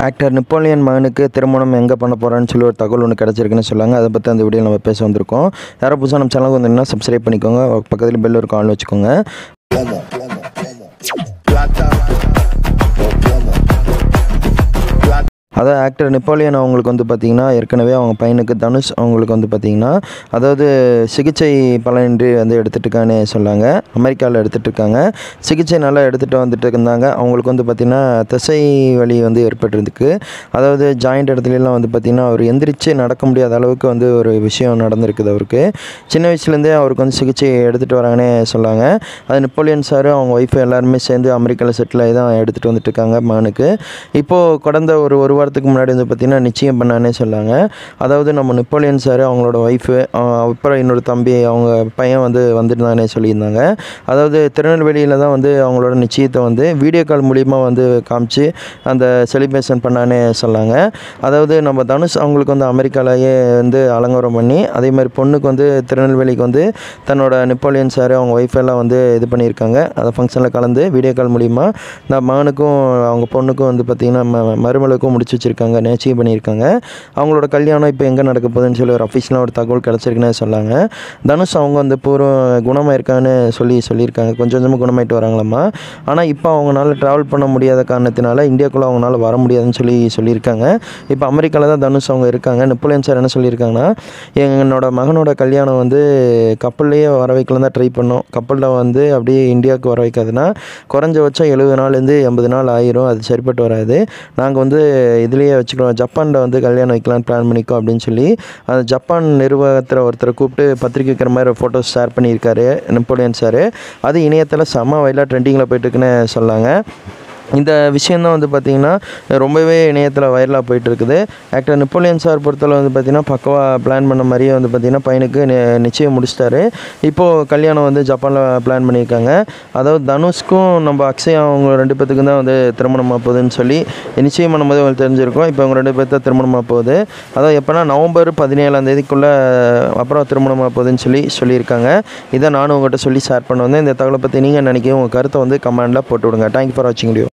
Actor Napoleon மகனுக்கு திருமணம் எங்கே பண்ண போகிறான்னு சொல்லி ஒரு தகவல் ஒன்று கிடச்சிருக்குன்னு சொல்லாங்க. அதை பற்றி அந்த வீடியோ நம்ம பேச வந்திருக்கோம். யாரோ புதுசாக நம்ம சேனலுக்கு வந்தீங்கன்னா சப்ஸ்கிரைப் பண்ணிக்கோங்க. பக்கத்தில் பெல் இருக்கும், ஆன் வச்சுக்கோங்க. அதாவது ஆக்டர் நெப்போலியன் அவங்களுக்கு வந்து பார்த்திங்கன்னா ஏற்கனவே அவங்க பையனுக்கு தனுஷ் அவங்களுக்கு வந்து பார்த்திங்கன்னா அதாவது சிகிச்சை பலனின்றி வந்து எடுத்துகிட்டு சொன்னாங்க. அமெரிக்காவில் எடுத்துகிட்டு இருக்காங்க. சிகிச்சை நல்லா எடுத்துகிட்டு வந்துட்டு இருந்தாங்க. அவங்களுக்கு வந்து பார்த்திங்கன்னா தசை வலி வந்து ஏற்பட்டிருக்கு. அதாவது ஜாயிண்ட் இடத்துலலாம் வந்து பார்த்திங்கன்னா அவர் எந்திரிச்சு நடக்க முடியாத அளவுக்கு வந்து ஒரு விஷயம் நடந்திருக்குது. அவருக்கு சின்ன வயசுலேருந்தே அவருக்கு வந்து சிகிச்சை எடுத்துகிட்டு வராங்கன்னே சொன்னாங்க. அது நெப்போலியன் சார் அவங்க ஒய்ஃபு எல்லாருமே சேர்ந்து அமெரிக்காவில் செட்டில் ஆகி தான் எடுத்துகிட்டு வந்துட்டு இருக்காங்க மகனுக்கு. இப்போது கடந்த ஒரு வாரத்துக்கு முன்னாடி வந்து பார்த்திங்கன்னா நிச்சயம் பண்ணானே சொன்னாங்க. அதாவது நம்ம நெப்போலியன் சார் அவங்களோட ஒய்ஃபு அப்புறம் இன்னொரு தம்பி அவங்க பையன் வந்துருந்தானே சொல்லியிருந்தாங்க. அதாவது திருநெல்வேலியில் தான் வந்து அவங்களோட நிச்சயத்தை வந்து வீடியோ கால் மூலிமா வந்து காமிச்சு அந்த செலிப்ரேஷன் பண்ணானே சொன்னாங்க. அதாவது நம்ம தனுஷ் அவங்களுக்கு வந்து அமெரிக்காலேயே வந்து அலங்காரம் பண்ணி அதே மாதிரி பொண்ணுக்கு வந்து திருநெல்வேலிக்கு வந்து தன்னோட நெப்போலியன் சார் அவங்க ஒய்ஃபெல்லாம் வந்து இது பண்ணியிருக்காங்க. அந்த ஃபங்க்ஷனில் கலந்து வீடியோ கால் மூலிமா இந்த மகனுக்கும் அவங்க பொண்ணுக்கும் வந்து பார்த்திங்கன்னா மருமலுக்கும் முடிச்சு வச்சுருக்காங்க, நிச்சயம் பண்ணியிருக்காங்க. அவங்களோட கல்யாணம் இப்போ எங்கே நடக்க போகுதுன்னு சொல்லி ஒரு அஃபிஷியலாக ஒரு தகவல் கிடச்சிருக்குன்னு சொன்னாங்க. தனுஷ் அவங்க வந்து குணமாயிருக்கான்னு சொல்லியிருக்காங்க. கொஞ்சம் கொஞ்சமாக குணமாயிட்டு வராங்களாம்மா. ஆனால் இப்போ அவங்களால ட்ராவல் பண்ண முடியாத காரணத்தினால இந்தியாவுக்குள்ளே அவங்களால வர முடியாதுன்னு சொல்லியிருக்காங்க. இப்போ அமெரிக்காவில் தான் தனுஷ் அவங்க இருக்காங்க. நெப்போலியன் சார் என்ன சொல்லியிருக்காங்கன்னா, என்னோட மகனோட கல்யாணம் வந்து கப்பல்லையே வர வைக்கலாம் தான் ட்ரை பண்ணோம். கப்பலில் வந்து அப்படியே இந்தியாவுக்கு வர வைக்காதுன்னா குறைஞ்சபட்சம் 70 நாள்லேருந்து 80 நாள் ஆயிரும். அது சரிப்பட்டு வராது. நாங்கள் வந்து இதுலேயே வச்சுக்கிறோம், ஜப்பானில் வந்து கல்யாணம் வைக்கலான்னு பிளான் பண்ணிக்கோ அப்படின்னு சொல்லி அந்த ஜப்பான் நிர்வாகத்தில் ஒருத்தரை கூப்பிட்டு பத்திரிக்கை வைக்கிற மாதிரி ஒரு ஃபோட்டோஸ் ஷேர் பண்ணியிருக்காரு நெப்போலியன் சார். அது இணையத்தில் செம்ம வயலாக ட்ரெண்டிங்கில் போயிட்டுருக்குன்னு சொன்னாங்க. இந்த விஷயந்தான் வந்து பார்த்திங்கன்னா ரொம்பவே இணையத்தில் வைரலாக போயிட்டுருக்குது. ஆக்டர் நெப்போலியன் சார் பொறுத்தவரை வந்து பார்த்திங்கன்னா பக்கவாக பிளான் பண்ண மாதிரியே வந்து பார்த்திங்கன்னா பையனுக்கு நிச்சயம் முடிச்சிட்டாரு. இப்போது கல்யாணம் வந்து ஜப்பானில் பிளான் பண்ணியிருக்காங்க. அதாவது தனுஷ்க்கும் நம்ம அக்ஷயா அவங்க 2 பேத்துக்கும் தான் வந்து திருமணமாக போகுதுன்னு சொல்லி நிச்சயம் பண்ணும்போது அவங்களுக்கு தெரிஞ்சிருக்கும். இப்போ அவங்க 2 பேர்த்த திருமணமாக போகுது. அதாவது எப்போனா நவம்பர் 17 அப்புறம் திருமணமாக போகுதுன்னு சொல்லியிருக்காங்க. இதை நானும் உங்கள்கிட்ட சொல்லி ஷேர் பண்ண வந்தேன். இந்த தகவலை பற்றி நீங்கள் நினைக்கிறீங்க, உங்கள் கருத்தை வந்து கமெண்டில் போட்டு விடுங்க. தேங்க்யூ ஃபார் வாட்சிங் வீடியோ.